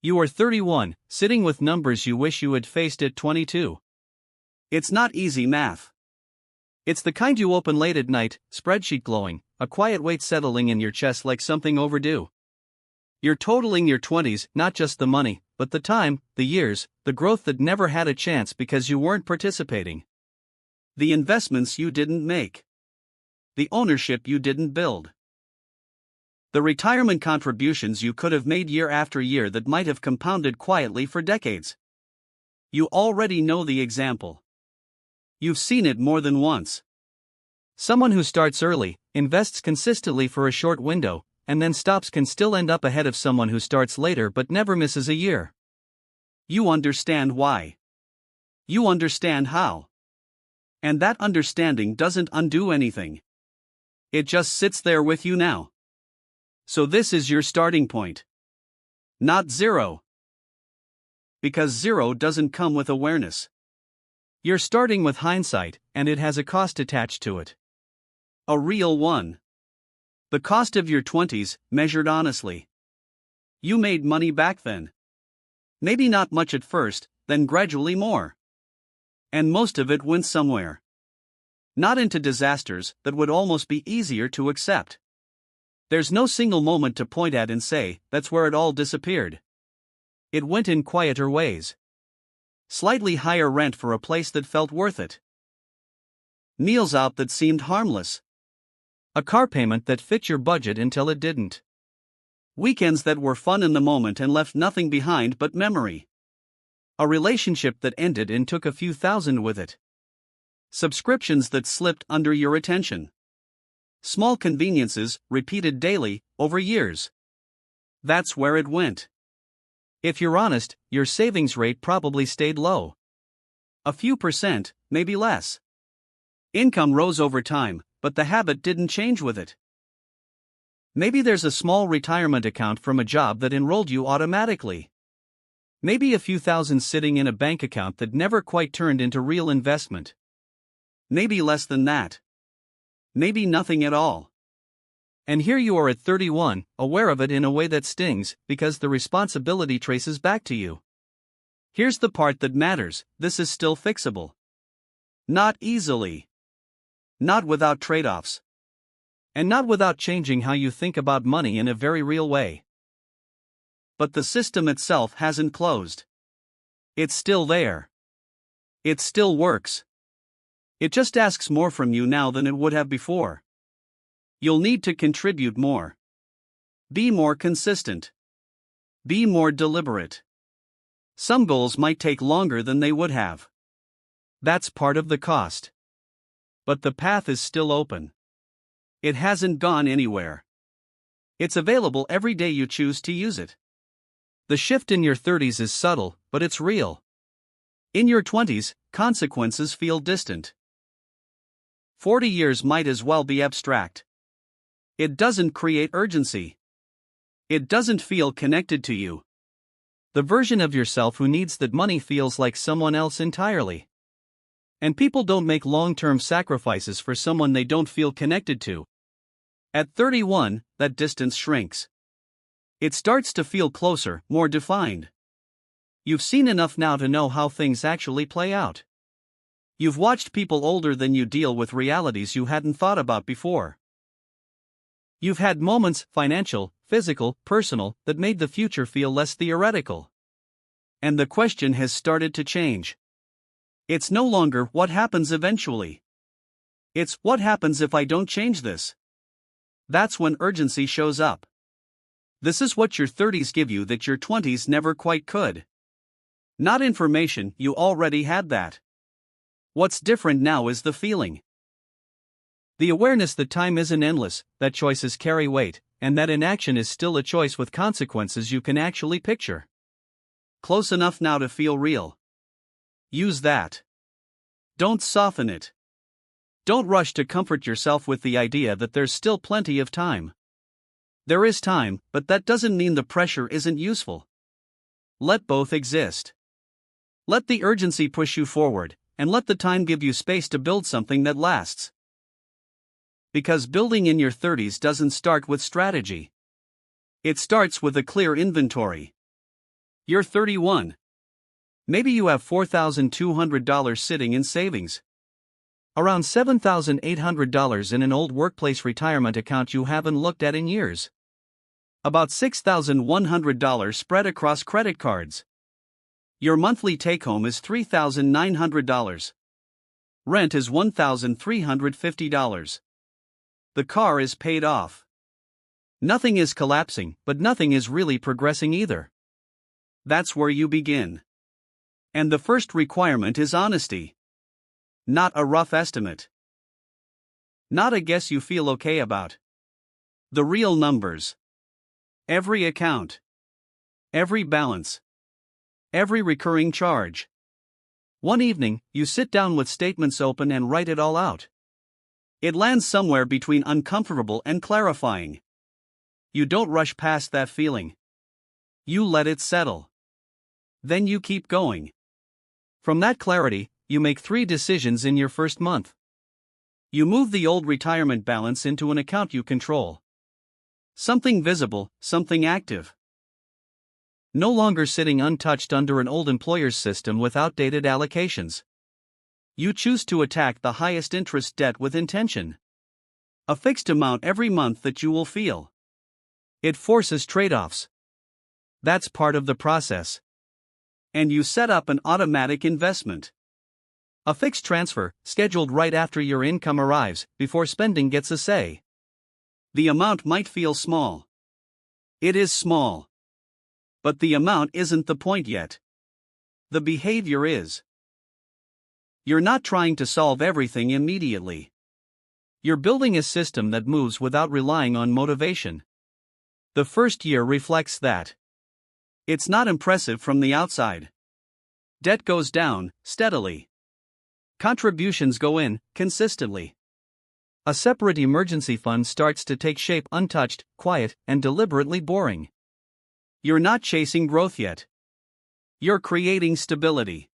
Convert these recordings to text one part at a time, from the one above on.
You are 31, sitting with numbers you wish you had faced at 22. It's not easy math. It's the kind you open late at night, spreadsheet glowing, a quiet weight settling in your chest like something overdue. You're totaling your 20s, not just the money, but the time, the years, the growth that never had a chance because you weren't participating. The investments you didn't make. The ownership you didn't build. The retirement contributions you could have made year after year that might have compounded quietly for decades. You already know the example. You've seen it more than once. Someone who starts early, invests consistently for a short window, and then stops can still end up ahead of someone who starts later but never misses a year. You understand why. You understand how. And that understanding doesn't undo anything. It just sits there with you now. So this is your starting point. Not zero. Because zero doesn't come with awareness. You're starting with hindsight, and it has a cost attached to it. A real one. The cost of your 20s, measured honestly. You made money back then. Maybe not much at first, then gradually more. And most of it went somewhere. Not into disasters that would almost be easier to accept. There's no single moment to point at and say, that's where it all disappeared. It went in quieter ways. Slightly higher rent for a place that felt worth it. Meals out that seemed harmless. A car payment that fit your budget until it didn't. Weekends that were fun in the moment and left nothing behind but memory. A relationship that ended and took a few thousand with it. Subscriptions that slipped under your attention. Small conveniences, repeated daily, over years. That's where it went. If you're honest, your savings rate probably stayed low. A few percent, maybe less. Income rose over time, but the habit didn't change with it. Maybe there's a small retirement account from a job that enrolled you automatically. Maybe a few thousand sitting in a bank account that never quite turned into real investment. Maybe less than that. Maybe nothing at all. And here you are at 31, aware of it in a way that stings, because the responsibility traces back to you. Here's the part that matters: this is still fixable. Not easily. Not without trade-offs. And not without changing how you think about money in a very real way. But the system itself hasn't closed. It's still there. It still works. It just asks more from you now than it would have before. You'll need to contribute more. Be more consistent. Be more deliberate. Some goals might take longer than they would have. That's part of the cost. But the path is still open. It hasn't gone anywhere. It's available every day you choose to use it. The shift in your 30s is subtle, but it's real. In your 20s, consequences feel distant. 40 years might as well be abstract. It doesn't create urgency. It doesn't feel connected to you. The version of yourself who needs that money feels like someone else entirely. And people don't make long-term sacrifices for someone they don't feel connected to. At 31, that distance shrinks. It starts to feel closer, more defined. You've seen enough now to know how things actually play out. You've watched people older than you deal with realities you hadn't thought about before. You've had moments, financial, physical, personal, that made the future feel less theoretical. And the question has started to change. It's no longer what happens eventually. It's what happens if I don't change this. That's when urgency shows up. This is what your 30s give you that your 20s never quite could. Not information, you already had that. What's different now is the feeling. The awareness that time isn't endless, that choices carry weight, and that inaction is still a choice with consequences you can actually picture. Close enough now to feel real. Use that. Don't soften it. Don't rush to comfort yourself with the idea that there's still plenty of time. There is time, but that doesn't mean the pressure isn't useful. Let both exist. Let the urgency push you forward, and let the time give you space to build something that lasts. Because building in your 30s doesn't start with strategy. It starts with a clear inventory. You're 31. Maybe you have $4,200 sitting in savings. Around $7,800 in an old workplace retirement account you haven't looked at in years. About $6,100 spread across credit cards. Your monthly take-home is $3,900. Rent is $1,350. The car is paid off. Nothing is collapsing, but nothing is really progressing either. That's where you begin. And the first requirement is honesty. Not a rough estimate. Not a guess you feel okay about. The real numbers. Every account. Every balance. Every recurring charge. One evening, you sit down with statements open and write it all out. It lands somewhere between uncomfortable and clarifying. You don't rush past that feeling. You let it settle. Then you keep going. From that clarity, you make 3 decisions in your first month. You move the old retirement balance into an account you control. Something visible, something active. No longer sitting untouched under an old employer's system with outdated allocations. You choose to attack the highest interest debt with intention. A fixed amount every month that you will feel. It forces trade-offs. That's part of the process. And you set up an automatic investment. A fixed transfer, scheduled right after your income arrives, before spending gets a say. The amount might feel small. It is small. But the amount isn't the point yet. The behavior is. You're not trying to solve everything immediately. You're building a system that moves without relying on motivation. The first year reflects that. It's not impressive from the outside. Debt goes down, steadily. Contributions go in, consistently. A separate emergency fund starts to take shape, untouched, quiet, and deliberately boring. You're not chasing growth yet. You're creating stability.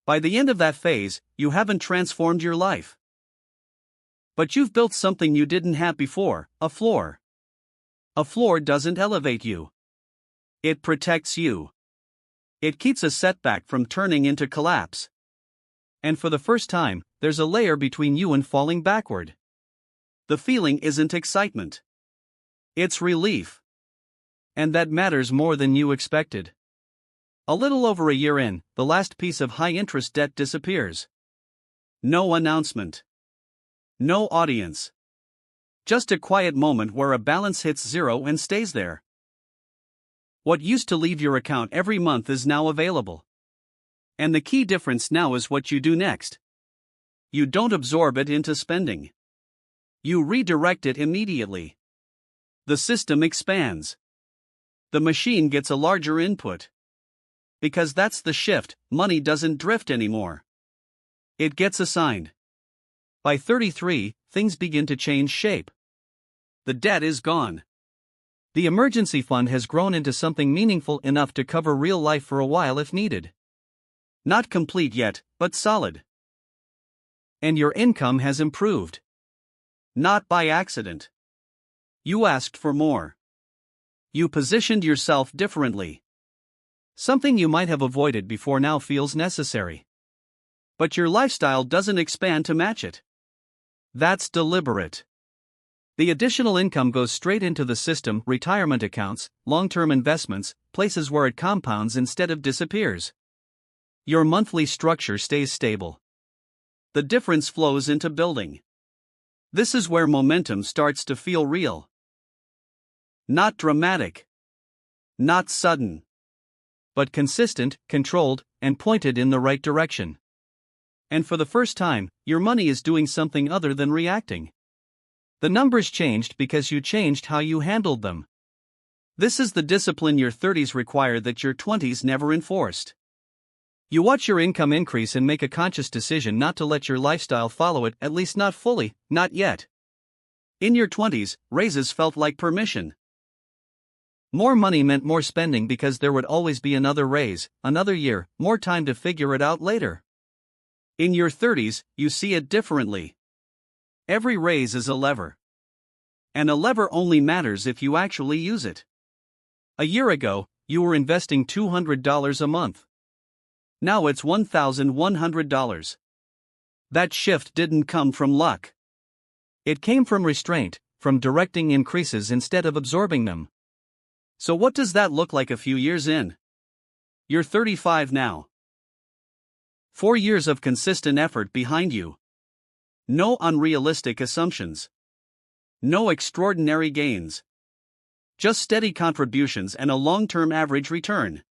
By the end of that phase, you haven't transformed your life. But you've built something you didn't have before, a floor. A floor doesn't elevate you. It protects you. It keeps a setback from turning into collapse. And for the first time, there's a layer between you and falling backward. The feeling isn't excitement. It's relief. And that matters more than you expected. A little over a year in, the last piece of high-interest debt disappears. No announcement. No audience. Just a quiet moment where a balance hits zero and stays there. What used to leave your account every month is now available. And the key difference now is what you do next. You don't absorb it into spending. You redirect it immediately. The system expands. The machine gets a larger input. Because that's the shift, money doesn't drift anymore. It gets assigned. By 33, things begin to change shape. The debt is gone. The emergency fund has grown into something meaningful enough to cover real life for a while if needed. Not complete yet, but solid. And your income has improved. Not by accident. You asked for more. You positioned yourself differently. Something you might have avoided before now feels necessary. But your lifestyle doesn't expand to match it. That's deliberate. The additional income goes straight into the system, retirement accounts, long-term investments, places where it compounds instead of disappears. Your monthly structure stays stable. The difference flows into building. This is where momentum starts to feel real. Not dramatic. Not sudden. But consistent, controlled, and pointed in the right direction. And for the first time, your money is doing something other than reacting. The numbers changed because you changed how you handled them. This is the discipline your 30s require that your 20s never enforced. You watch your income increase and make a conscious decision not to let your lifestyle follow it, at least not fully, not yet. In your 20s, raises felt like permission. More money meant more spending because there would always be another raise, another year, more time to figure it out later. In your 30s, you see it differently. Every raise is a lever. And a lever only matters if you actually use it. A year ago, you were investing $200 a month. Now it's $1,100. That shift didn't come from luck. It came from restraint, from directing increases instead of absorbing them. So what does that look like a few years in? You're 35 now. 4 years of consistent effort behind you. No unrealistic assumptions. No extraordinary gains. Just steady contributions and a long-term average return.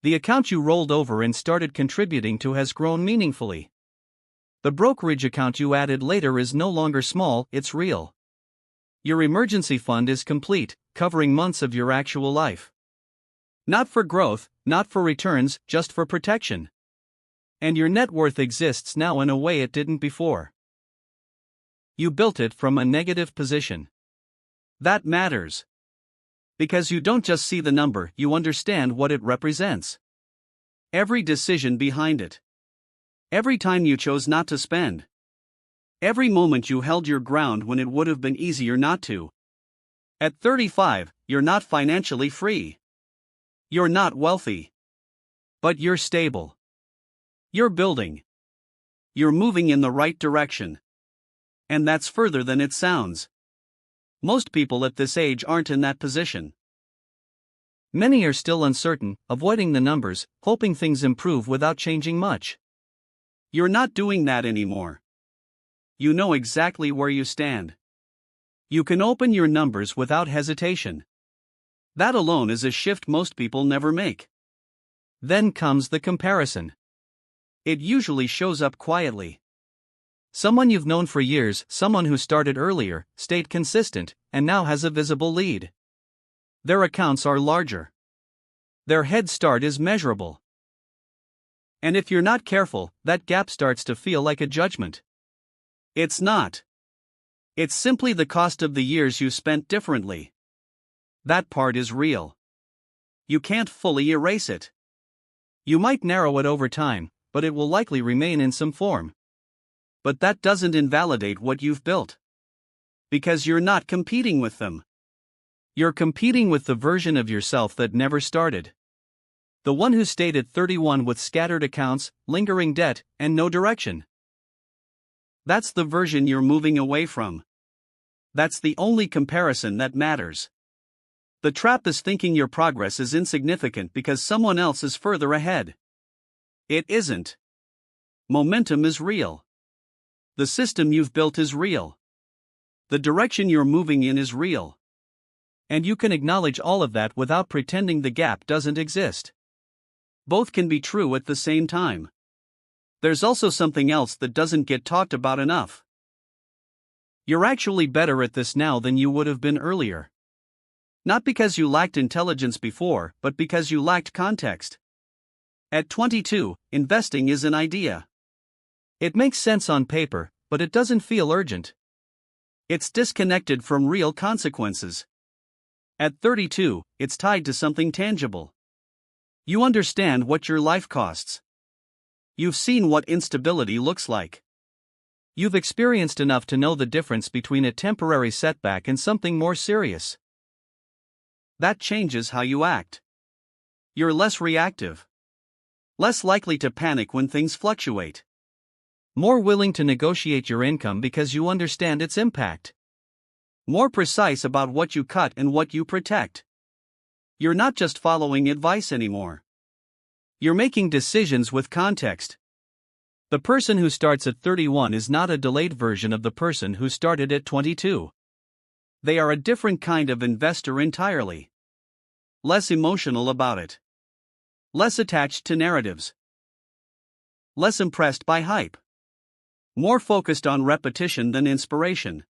The account you rolled over and started contributing to has grown meaningfully. The brokerage account you added later is no longer small, it's real. Your emergency fund is complete, covering months of your actual life. Not for growth, not for returns, just for protection. And your net worth exists now in a way it didn't before. You built it from a negative position. That matters. Because you don't just see the number, you understand what it represents. Every decision behind it. Every time you chose not to spend. Every moment you held your ground when it would have been easier not to. At 35, you're not financially free. You're not wealthy. But you're stable. You're building. You're moving in the right direction. And that's further than it sounds. Most people at this age aren't in that position. Many are still uncertain, avoiding the numbers, hoping things improve without changing much. You're not doing that anymore. You know exactly where you stand. You can open your numbers without hesitation. That alone is a shift most people never make. Then comes the comparison. It usually shows up quietly. Someone you've known for years, someone who started earlier, stayed consistent, and now has a visible lead. Their accounts are larger. Their head start is measurable. And if you're not careful, that gap starts to feel like a judgment. It's not. It's simply the cost of the years you spent differently. That part is real. You can't fully erase it. You might narrow it over time, but it will likely remain in some form. But that doesn't invalidate what you've built. Because you're not competing with them. You're competing with the version of yourself that never started. The one who stayed at 31 with scattered accounts, lingering debt, and no direction. That's the version you're moving away from. That's the only comparison that matters. The trap is thinking your progress is insignificant because someone else is further ahead. It isn't. Momentum is real. The system you've built is real. The direction you're moving in is real. And you can acknowledge all of that without pretending the gap doesn't exist. Both can be true at the same time. There's also something else that doesn't get talked about enough. You're actually better at this now than you would have been earlier. Not because you lacked intelligence before, but because you lacked context. At 22, investing is an idea. It makes sense on paper, but it doesn't feel urgent. It's disconnected from real consequences. At 32, it's tied to something tangible. You understand what your life costs. You've seen what instability looks like. You've experienced enough to know the difference between a temporary setback and something more serious. That changes how you act. You're less reactive. Less likely to panic when things fluctuate. More willing to negotiate your income because you understand its impact. More precise about what you cut and what you protect. You're not just following advice anymore. You're making decisions with context. The person who starts at 31 is not a delayed version of the person who started at 22. They are a different kind of investor entirely. Less emotional about it. Less attached to narratives. Less impressed by hype. More focused on repetition than inspiration.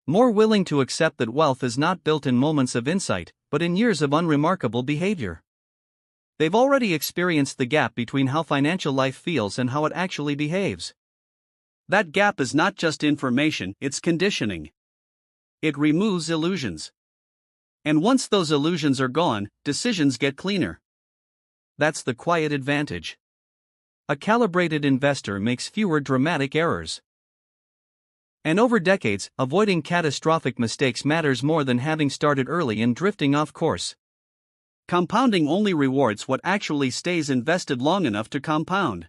More willing to accept that wealth is not built in moments of insight, but in years of unremarkable behavior. They've already experienced the gap between how financial life feels and how it actually behaves. That gap is not just information, it's conditioning. It removes illusions. And once those illusions are gone, decisions get cleaner. That's the quiet advantage. A calibrated investor makes fewer dramatic errors. And over decades, avoiding catastrophic mistakes matters more than having started early and drifting off course. Compounding only rewards what actually stays invested long enough to compound.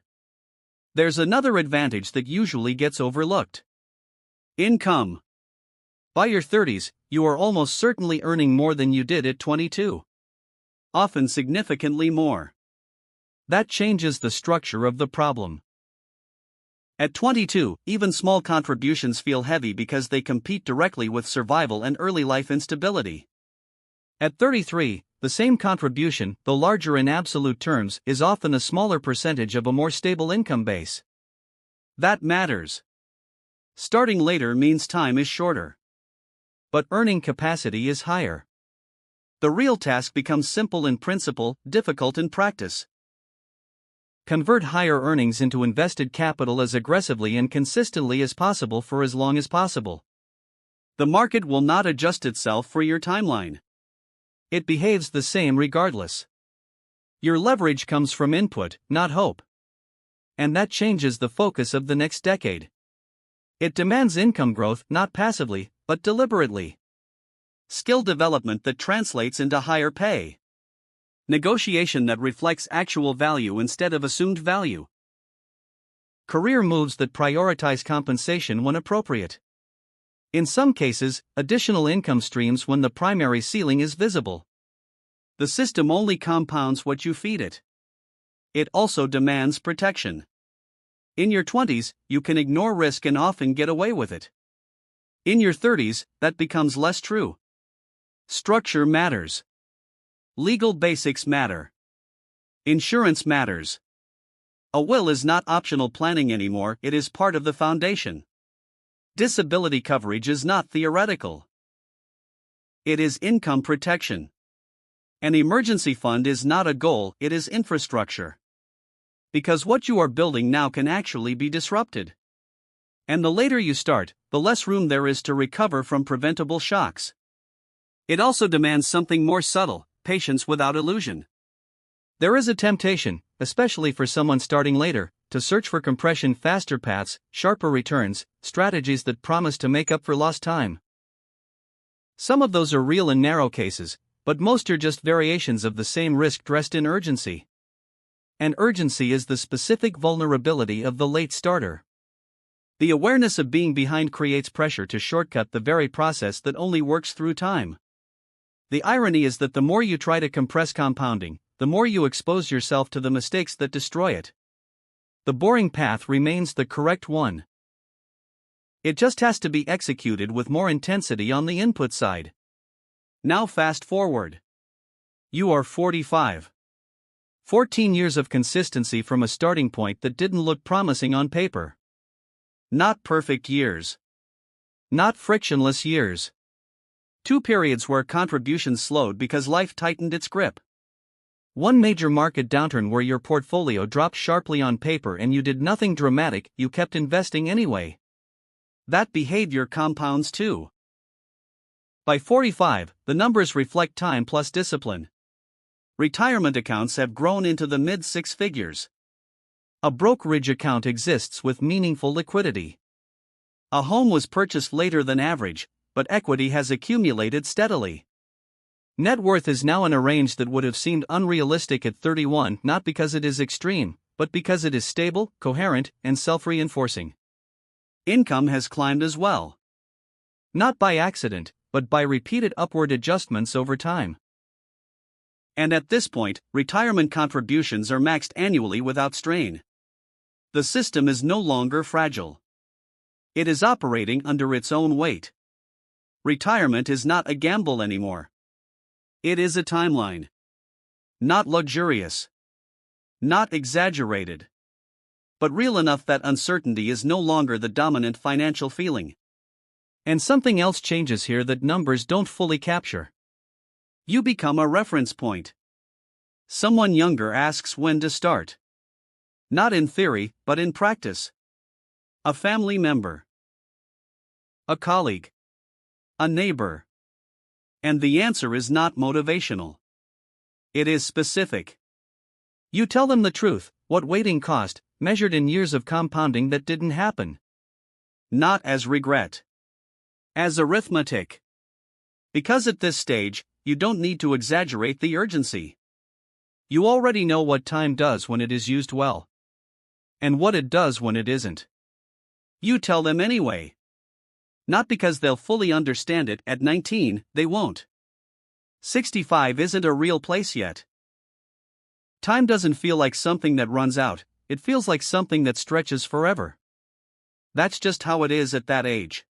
There's another advantage that usually gets overlooked: income. By your 30s, you are almost certainly earning more than you did at 22. Often significantly more. That changes the structure of the problem. At 22, even small contributions feel heavy because they compete directly with survival and early life instability. At 33, the same contribution, though larger in absolute terms, is often a smaller percentage of a more stable income base. That matters. Starting later means time is shorter, but earning capacity is higher. The real task becomes simple in principle, difficult in practice. Convert higher earnings into invested capital as aggressively and consistently as possible for as long as possible. The market will not adjust itself for your timeline. It behaves the same regardless. Your leverage comes from input, not hope. And that changes the focus of the next decade. It demands income growth not passively, but deliberately. Skill development that translates into higher pay. Negotiation that reflects actual value instead of assumed value. Career moves that prioritize compensation when appropriate. In some cases, additional income streams when the primary ceiling is visible. The system only compounds what you feed it. It also demands protection. In your 20s, you can ignore risk and often get away with it. In your 30s, that becomes less true. Structure matters. Legal basics matter. Insurance matters. A will is not optional planning anymore, it is part of the foundation. Disability coverage is not theoretical. It is income protection. An emergency fund is not a goal, it is infrastructure. Because what you are building now can actually be disrupted. And the later you start, the less room there is to recover from preventable shocks. It also demands something more subtle: patience without illusion. There is a temptation, especially for someone starting later, to search for compression faster paths, sharper returns, strategies that promise to make up for lost time. Some of those are real in narrow cases, but most are just variations of the same risk dressed in urgency. And urgency is the specific vulnerability of the late starter. The awareness of being behind creates pressure to shortcut the very process that only works through time. The irony is that the more you try to compress compounding, the more you expose yourself to the mistakes that destroy it. The boring path remains the correct one. It just has to be executed with more intensity on the input side. Now fast forward. You are 45. 14 years of consistency from a starting point that didn't look promising on paper. Not perfect years. Not frictionless years. 2 periods where contributions slowed because life tightened its grip. 1 major market downturn where your portfolio dropped sharply on paper and you did nothing dramatic, you kept investing anyway. That behavior compounds too. By 45, the numbers reflect time plus discipline. Retirement accounts have grown into the mid-6 figures. A brokerage account exists with meaningful liquidity. A home was purchased later than average, but equity has accumulated steadily. Net worth is now in a range that would have seemed unrealistic at 31, not because it is extreme, but because it is stable, coherent, and self-reinforcing. Income has climbed as well. Not by accident, but by repeated upward adjustments over time. And at this point, retirement contributions are maxed annually without strain. The system is no longer fragile. It is operating under its own weight. Retirement is not a gamble anymore. It is a timeline. Not luxurious. Not exaggerated. But real enough that uncertainty is no longer the dominant financial feeling. And something else changes here that numbers don't fully capture. You become a reference point. Someone younger asks when to start. Not in theory, but in practice. A family member. A colleague. A neighbor. And the answer is not motivational. It is specific. You tell them the truth, what waiting cost, measured in years of compounding that didn't happen. Not as regret. As arithmetic. Because at this stage, you don't need to exaggerate the urgency. You already know what time does when it is used well, and what it does when it isn't. You tell them anyway. Not because they'll fully understand it at 19, they won't. 65 isn't a real place yet. Time doesn't feel like something that runs out, it feels like something that stretches forever. That's just how it is at that age.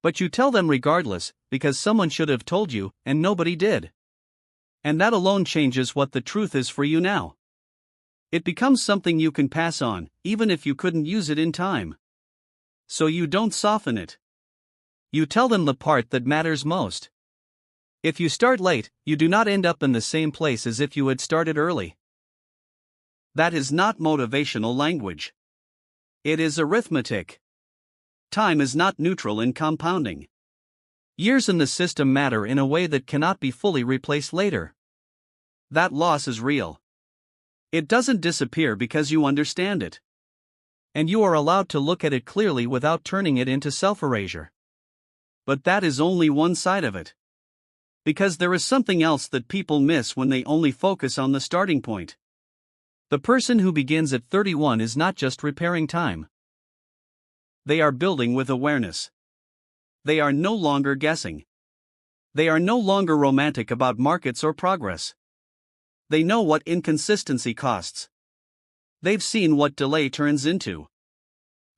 But you tell them regardless, because someone should have told you, and nobody did. And that alone changes what the truth is for you now. It becomes something you can pass on, even if you couldn't use it in time. So you don't soften it. You tell them the part that matters most. If you start late, you do not end up in the same place as if you had started early. That is not motivational language. It is arithmetic. Time is not neutral in compounding. Years in the system matter in a way that cannot be fully replaced later. That loss is real. It doesn't disappear because you understand it. And you are allowed to look at it clearly without turning it into self-erasure. But that is only one side of it. Because there is something else that people miss when they only focus on the starting point. The person who begins at 31 is not just repairing time. They are building with awareness. They are no longer guessing. They are no longer romantic about markets or progress. They know what inconsistency costs. They've seen what delay turns into.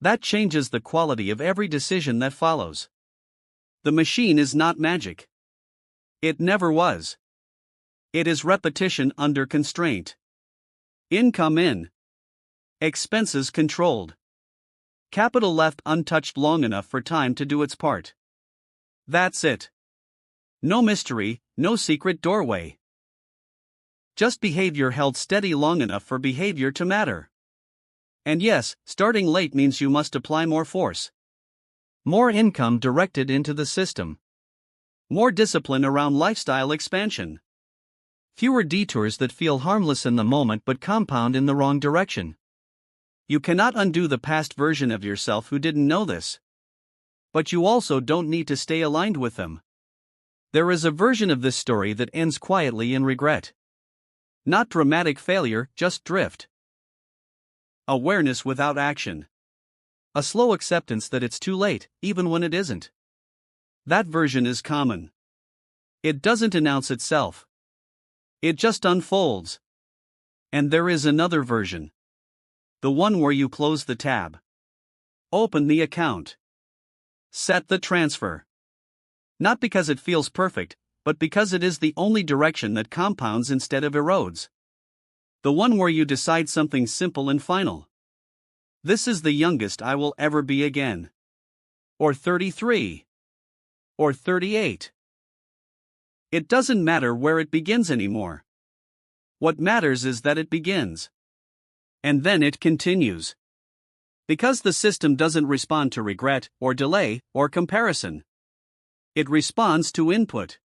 That changes the quality of every decision that follows. The machine is not magic. It never was. It is repetition under constraint. Income in. Expenses controlled. Capital left untouched long enough for time to do its part. That's it. No mystery, no secret doorway. Just behavior held steady long enough for behavior to matter. And yes, starting late means you must apply more force. More income directed into the system. More discipline around lifestyle expansion. Fewer detours that feel harmless in the moment but compound in the wrong direction. You cannot undo the past version of yourself who didn't know this. But you also don't need to stay aligned with them. There is a version of this story that ends quietly in regret. Not dramatic failure, just drift. Awareness without action. A slow acceptance that it's too late, even when it isn't. That version is common. It doesn't announce itself. It just unfolds. And there is another version. The one where you close the tab. Open the account. Set the transfer. Not because it feels perfect, but because it is the only direction that compounds instead of erodes. The one where you decide something simple and final. This is the youngest I will ever be again. Or 33. Or 38. It doesn't matter where it begins anymore. What matters is that it begins. And then it continues. Because the system doesn't respond to regret, or delay, or comparison. It responds to input.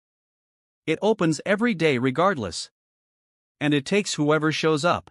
It opens every day regardless. And it takes whoever shows up.